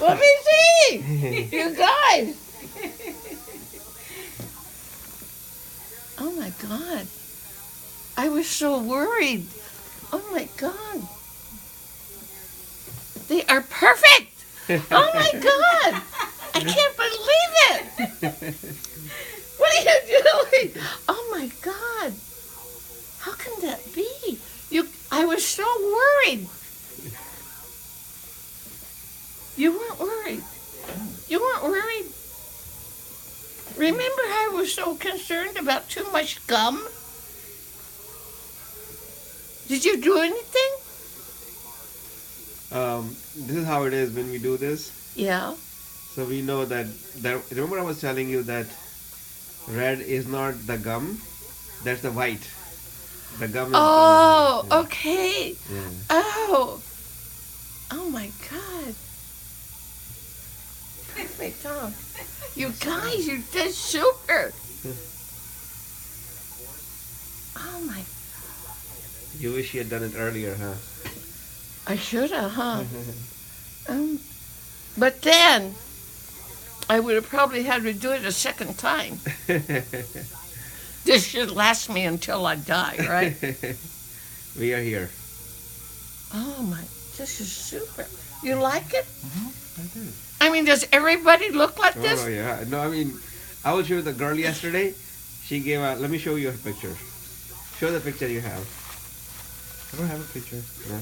Let me see. You guys. Oh my God. I was so worried. Oh my God. They are perfect. Oh my God. I can't believe it. What are you doing? Oh my God. How can that be? I was so worried. You weren't worried. You weren't worried. Remember how I was so concerned about too much gum? Did you do anything? This is how it is when we do this. Yeah. So we know that, remember I was telling you that red is not the gum, that's the white. The gum is Oh, the okay. yeah. Oh. Oh my God. Perfect, huh? You guys, you did super. Oh my. You wish you had done it earlier, huh? I should have, huh? But then I would have probably had to do it a second time. This should last me until I die, right? We are here. Oh my, this is super. You like it? I do. I mean, does everybody look like this? Oh yeah. No, I mean, I was with the girl yesterday. She gave out. Let me show you her picture. Show the picture you have. I don't have a picture. No.